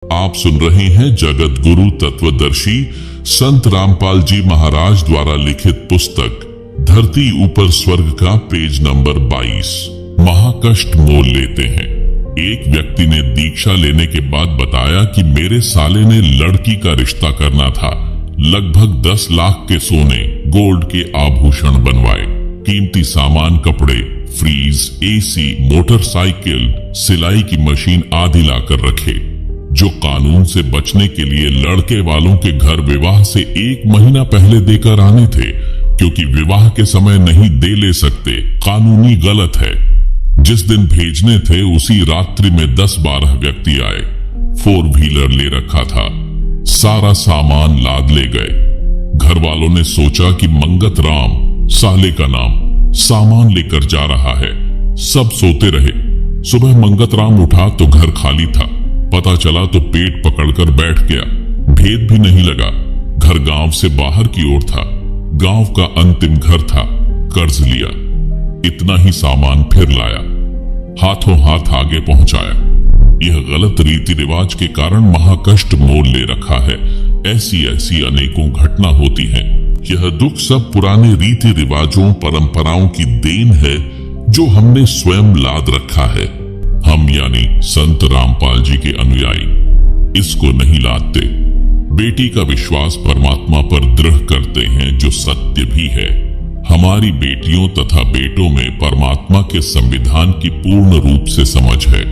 आप सुन रहे हैं जगत गुरु तत्वदर्शी संत रामपाल जी महाराज द्वारा लिखित पुस्तक धरती ऊपर स्वर्ग का पेज नंबर 22। महाकष्ट मोल लेते हैं। एक व्यक्ति ने दीक्षा लेने के बाद बताया कि मेरे साले ने लड़की का रिश्ता करना था। लगभग 10 लाख के सोने गोल्ड के आभूषण बनवाए, कीमती सामान, कपड़े, फ्रीज, एसी, मोटरसाइकिल, सिलाई की मशीन आदि लाकर रखे, जो कानून से बचने के लिए लड़के वालों के घर विवाह से 1 महीना पहले देकर आने थे, क्योंकि विवाह के समय नहीं दे ले सकते, कानूनी गलत है। जिस दिन भेजने थे उसी रात्रि में 10-12 व्यक्ति आए। 4 व्हीलर ले रखा था, सारा सामान लाद ले गए। घर वालों ने सोचा कि मंगत राम साले का नाम सामान लेकर जा रहा है। सब सोते रहे। सुबह मंगत राम उठा तो घर खाली था। पता चला तो पेट पकड़कर बैठ गया। भेद भी नहीं लगा। घर गांव से बाहर की ओर था। गांव का अंतिम घर था। कर्ज लिया, इतना ही सामान फिर लाया, हाथों हाथ आगे पहुंचाया। यह गलत रीति रिवाज के कारण महाकष्ट मोल ले रखा है। ऐसी अनेकों घटना होती हैं। यह दुख सब पुराने रीति रिवाजों, परंपराओं की देन है जो हमने स्वयं लाद रखा है। हम यानी संत रामपाल जी के अनुयायी इसको नहीं लादते। बेटी का विश्वास परमात्मा पर दृढ़ करते हैं, जो सत्य भी है। हमारी बेटियों तथा बेटों में परमात्मा के संविधान की पूर्ण रूप से समझ है।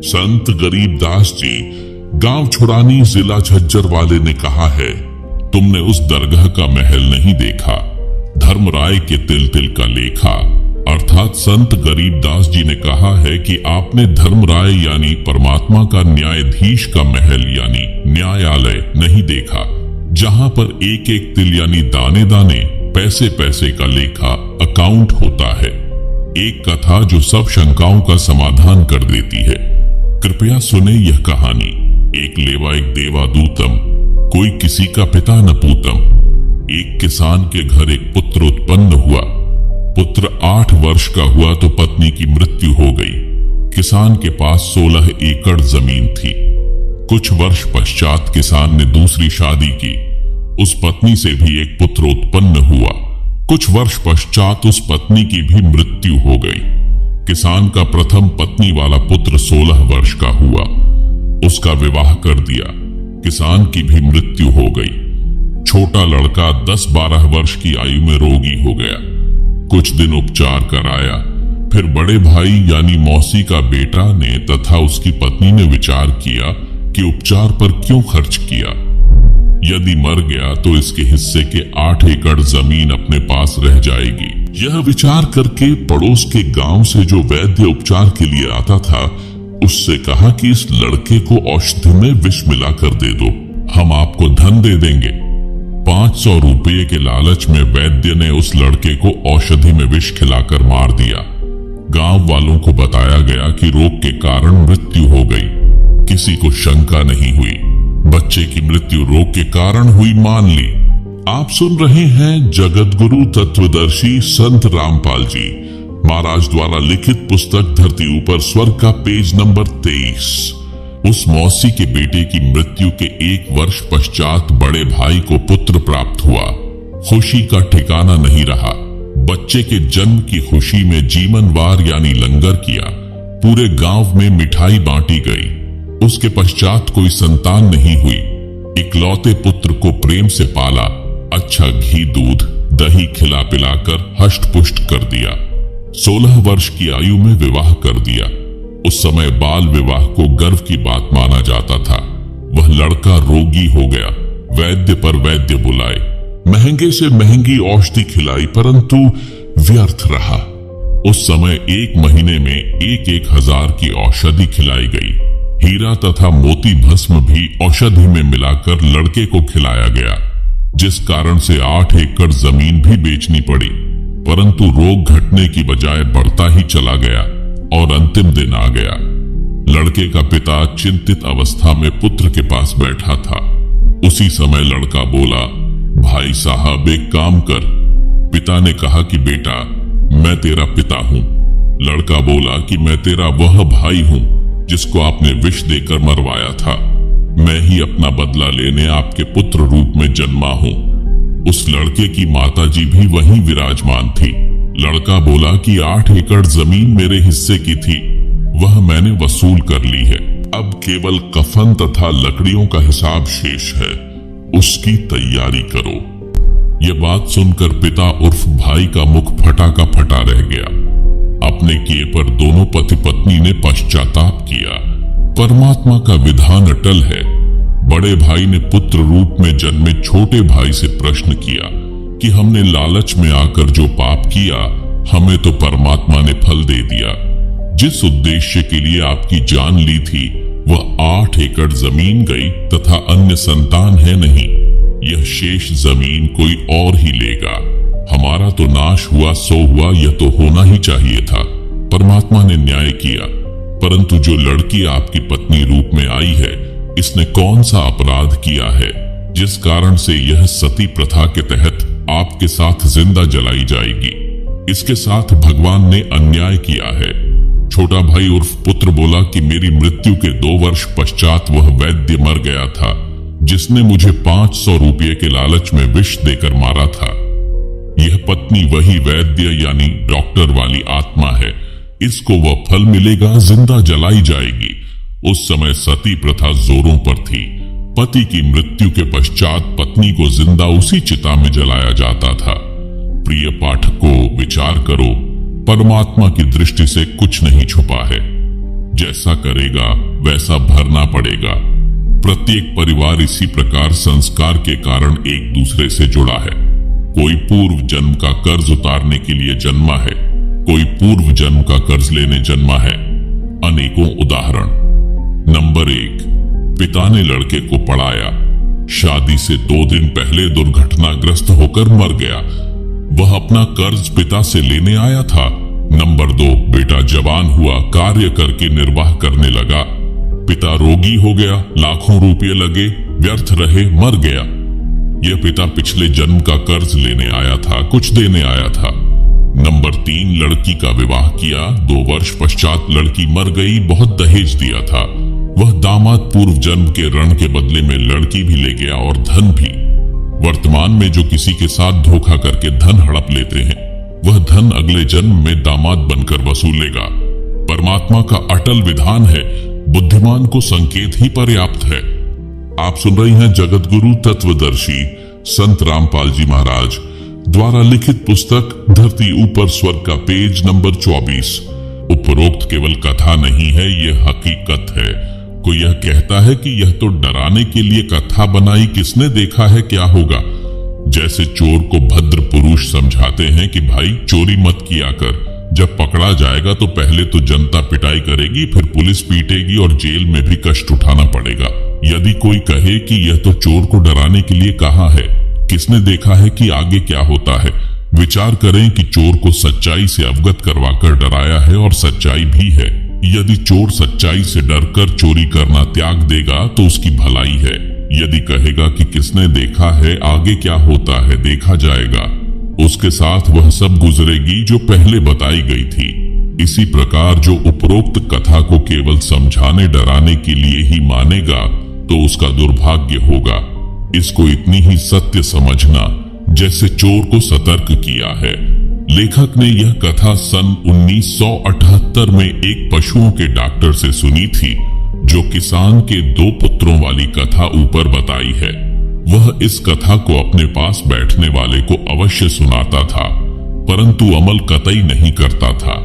संत गरीबदास जी गांव छुड़ानी जिला झज्जर वाले ने कहा है, तुमने उस दरगाह का महल नहीं देखा, धर्मराय के तिल तिल का लेखा। अर्थात संत गरीबदास जी ने कहा है कि आपने धर्मराय यानी परमात्मा का न्यायाधीश का महल यानी न्यायालय नहीं देखा, जहां पर एक एक तिल यानी दाने दाने, पैसे पैसे का लेखा अकाउंट होता है। एक कथा जो सब शंकाओं का समाधान कर देती है। कृपया सुने यह कहानी। एक लेवा एक देवा दूतम, कोई किसी का पिता न पूतम। एक किसान के घर एक पुत्र उत्पन्न हुआ। पुत्र 8 वर्ष का हुआ तो पत्नी की मृत्यु हो गई। किसान के पास 16 एकड़ जमीन थी। कुछ वर्ष पश्चात किसान ने दूसरी शादी की। उस पत्नी से भी एक पुत्र उत्पन्न हुआ। कुछ वर्ष पश्चात उस पत्नी की भी मृत्यु हो गई। किसान का प्रथम पत्नी वाला पुत्र 16 वर्ष का हुआ। उसका विवाह कर दिया। किसान की भी मृत्यु हो गई। छोटा लड़का 10-12 वर्ष की आयु में रोगी हो गया। कुछ दिन उपचार कराया। फिर बड़े भाई यानी मौसी का बेटा ने तथा उसकी पत्नी ने विचार किया कि उपचार पर क्यों खर्च किया। यदि मर गया तो इसके हिस्से के 8 एकड़ जमीन अपने पास रह जाएगी। यह विचार करके पड़ोस के गांव से जो वैद्य उपचार के लिए आता था, उससे कहा कि इस लड़के को औषधि में विष मिला कर दे दो, हम आपको धन दे देंगे। 500 रुपये के लालच में वैद्य ने उस लड़के को औषधि में विष खिलाकर मार दिया। गांव वालों को बताया गया कि रोग के कारण मृत्यु हो गई। किसी को शंका नहीं हुई। बच्चे की मृत्यु रोग के कारण हुई मान ली। आप सुन रहे हैं जगत गुरु तत्वदर्शी संत रामपाल जी महाराज द्वारा लिखित पुस्तक धरती ऊपर स्वर्ग का पेज नंबर 23। उस मौसी के बेटे की मृत्यु के 1 वर्ष पश्चात बड़े भाई को पुत्र प्राप्त हुआ। खुशी का ठिकाना नहीं रहा। बच्चे के जन्म की खुशी में जीवनवार यानी लंगर किया। पूरे गांव में मिठाई बांटी गई। उसके पश्चात कोई संतान नहीं हुई। इकलौते पुत्र को प्रेम से पाला। अच्छा घी, दूध, दही खिला पिलाकर हष्ट पुष्ट कर दिया। 16 वर्ष की आयु में विवाह कर दिया। उस समय बाल विवाह को गर्व की बात माना जाता था। वह लड़का रोगी हो गया। वैद्य पर वैद्य बुलाए, महंगे से महंगी औषधि खिलाई, परंतु व्यर्थ रहा। उस समय 1 महीने में 1-1 हजार की औषधि खिलाई गई। हीरा तथा मोती भस्म भी औषधि में मिलाकर लड़के को खिलाया गया, जिस कारण से 8 एकड़ जमीन भी बेचनी पड़ी। परंतु रोग घटने की बजाय बढ़ता ही चला गया और अंतिम दिन आ गया। लड़के का पिता चिंतित अवस्था में पुत्र के पास बैठा था। उसी समय लड़का बोला, भाई साहब एक काम कर। पिता ने कहा कि बेटा मैं तेरा पिता हूं। लड़का बोला कि मैं तेरा वह भाई हूं जिसको आपने विष देकर मरवाया था। ही अपना बदला लेने आपके पुत्र रूप में जन्मा हूं। उस लड़के की माताजी भी वहीं विराजमान थी। लड़का बोला कि 8 एकड़ जमीन मेरे हिस्से की थी, वह मैंने वसूल कर ली है। अब केवल कफन तथा लकड़ियों का हिसाब शेष है, उसकी तैयारी करो। यह बात सुनकर पिता उर्फ भाई का मुख फटा का फटा रह गया। अपने किए पर दोनों पति पत्नी ने पश्चाताप किया। परमात्मा का विधान अटल है। बड़े भाई ने पुत्र रूप में जन्मे छोटे भाई से प्रश्न किया कि हमने लालच में आकर जो पाप किया, हमें तो परमात्मा ने फल दे दिया। जिस उद्देश्य के लिए आपकी जान ली थी वह 8 एकड़ जमीन गई तथा अन्य संतान है नहीं। यह शेष जमीन कोई और ही लेगा। हमारा तो नाश हुआ सो हुआ, यह तो होना ही चाहिए था। परमात्मा ने न्याय किया। परंतु जो लड़की आपकी पत्नी रूप में आई है, इसने कौन सा अपराध किया है जिस कारण से यह सती प्रथा के तहत आपके साथ जिंदा जलाई जाएगी? इसके साथ भगवान ने अन्याय किया है। छोटा भाई उर्फ पुत्र बोला कि मेरी मृत्यु के 2 वर्ष पश्चात वह वैद्य मर गया था जिसने मुझे 500 रुपये के लालच में विष देकर मारा था। यह पत्नी वही वैद्य यानी डॉक्टर वाली आत्मा है। इसको वह फल मिलेगा, जिंदा जलाई जाएगी। उस समय सती प्रथा जोरों पर थी। पति की मृत्यु के पश्चात पत्नी को जिंदा उसी चिता में जलाया जाता था। प्रिय पाठकों, विचार करो, परमात्मा की दृष्टि से कुछ नहीं छुपा है। जैसा करेगा वैसा भरना पड़ेगा। प्रत्येक परिवार इसी प्रकार संस्कार के कारण एक दूसरे से जुड़ा है। कोई पूर्व जन्म का कर्ज उतारने के लिए जन्मा है, कोई पूर्व जन्म का कर्ज लेने जन्मा है। अनेकों उदाहरण। नंबर 1, पिता ने लड़के को पढ़ाया। शादी से 2 दिन पहले दुर्घटनाग्रस्त होकर मर गया। वह अपना कर्ज पिता से लेने आया था। नंबर 2, बेटा जवान हुआ, कार्य करके निर्वाह करने लगा। पिता रोगी हो गया, लाखों रुपये लगे, व्यर्थ रहे, मर गया। यह पिता पिछले जन्म का कर्ज लेने आया था, कुछ देने आया था। नंबर 3, लड़की का विवाह किया। 2 वर्ष पश्चात लड़की मर गई, बहुत दहेज दिया था। वह दामाद पूर्व जन्म के ऋण के बदले में लड़की भी ले गया और धन भी। वर्तमान में जो किसी के साथ धोखा करके धन हड़प लेते हैं, वह धन अगले जन्म में दामाद बनकर वसूलेगा। परमात्मा का अटल विधान है, बुद्धिमान को संकेत ही पर्याप्त है। आप सुन रही हैं जगत गुरु तत्वदर्शी संत रामपाल जी महाराज द्वारा लिखित पुस्तक धरती ऊपर स्वर्ग का पेज नंबर 24। उपरोक्त केवल कथा नहीं है, यह हकीकत है। कोई यह कहता है कि यह तो डराने के लिए कथा बनाई, किसने देखा है क्या होगा। जैसे चोर को भद्र पुरुष समझाते हैं कि भाई चोरी मत किया कर, जब पकड़ा जाएगा तो पहले तो जनता पिटाई करेगी, फिर पुलिस पीटेगी और जेल में भी कष्ट उठाना पड़ेगा। यदि कोई कहे कि यह तो चोर को डराने के लिए कहा है, किसने देखा है कि आगे क्या होता है। विचार करें कि चोर को सच्चाई से अवगत करवाकर डराया है और सच्चाई भी है। यदि चोर सच्चाई से डरकर चोरी करना त्याग देगा तो उसकी भलाई है। यदि कहेगा कि किसने देखा है, आगे क्या होता है देखा जाएगा, उसके साथ वह सब गुजरेगी जो पहले बताई गई थी। इसी प्रकार जो उपरोक्त कथा को केवल समझाने डराने के लिए ही मानेगा तो उसका दुर्भाग्य होगा। इसको इतनी ही सत्य समझना जैसे चोर को सतर्क किया है। लेखक ने यह कथा सन 1978 में एक पशुओं के डॉक्टर से सुनी थी, जो किसान के 2 पुत्रों वाली कथा ऊपर बताई है। वह इस कथा को अपने पास बैठने वाले को अवश्य सुनाता था, परंतु अमल कतई नहीं करता था।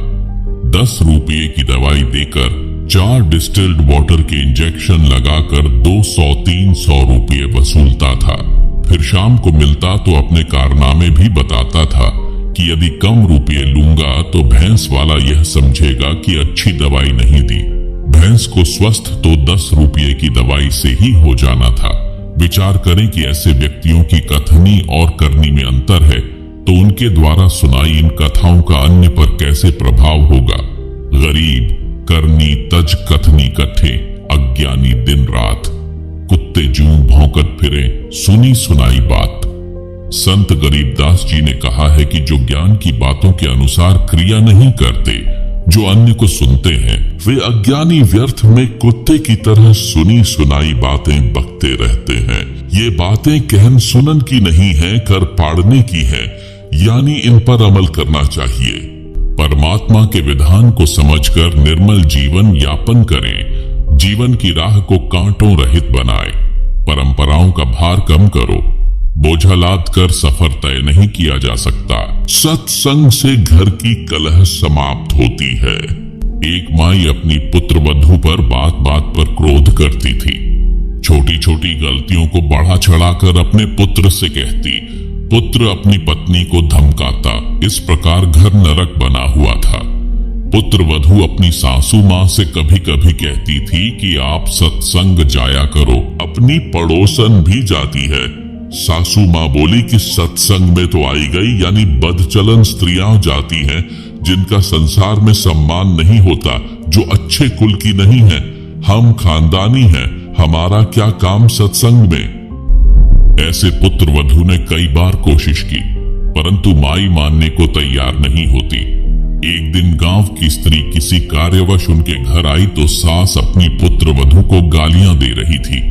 10 रुपये की दवाई देकर 4 डिस्टिल्ड वाटर के इंजेक्शन लगाकर 200-300 रुपये वसूलता था। फिर शाम को मिलता तो अपने कारनामे भी बताता था कि यदि कम रुपये लूंगा तो भैंस वाला यह समझेगा कि अच्छी दवाई नहीं दी। भैंस को स्वस्थ तो 10 रुपये की दवाई से ही हो जाना था। विचार करें कि ऐसे व्यक्तियों की कथनी और करनी में अंतर है, तो उनके द्वारा सुनाई इन कथाओं का अन्य पर कैसे प्रभाव होगा। गरीब करनी तज कथनी कथे, अज्ञानी दिन रात, कुत्ते जूं भौंकत फिरे, सुनी सुनाई बात। संत गरीबदास जी ने कहा है कि जो ज्ञान की बातों के अनुसार क्रिया नहीं करते, जो अन्य को सुनते हैं, वे अज्ञानी व्यर्थ में कुत्ते की तरह सुनी सुनाई बातें बकते करते रहते हैं। ये बातें कहन सुनन की नहीं है, कर पाड़ने की है, यानी इन पर अमल करना चाहिए। परमात्मा के विधान को समझकर निर्मल जीवन यापन करें। जीवन की राह को कांटों रहित बनाए। परंपराओं का भार कम करो। बोझा लाद कर सफर तय नहीं किया जा सकता। सत्संग से घर की कलह समाप्त होती है। एक माई अपनी पुत्र वधू पर बात बात पर क्रोध करती थी। छोटी छोटी गलतियों को बढ़ा चढ़ाकर अपने पुत्र से कहती। पुत्र अपनी पत्नी को धमकाता। इस प्रकार घर नरक बना हुआ था। पुत्र वधू अपनी सासू माँ से कभी कभी कहती थी कि आप सत्संग जाया करो, अपनी पड़ोसन भी जाती है। सासू माँ बोली कि सत्संग में तो आई गई, यानी बदचलन स्त्रियां जाती हैं जिनका संसार में सम्मान नहीं होता, जो अच्छे कुल की नहीं है। हम खानदानी हैं, हमारा क्या काम सत्संग में। ऐसे पुत्र वधू ने कई बार कोशिश की, परंतु माई मानने को तैयार नहीं होती। एक दिन गांव की स्त्री किसी कार्यवश उनके घर आई तो सास अपनी पुत्र वधू को गालियां दे रही थी,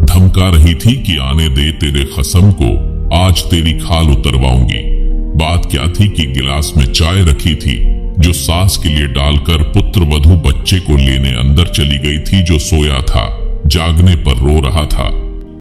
धमका रही थी कि आने दे तेरे खसम को, आज तेरी खाल उतरवाऊंगी। बात क्या थी कि गिलास में चाय रखी थी, जो सास के लिए डालकर पुत्र वधू बच्चे को लेने अंदर चली गई थी, जो सोया था, जागने पर रो रहा था।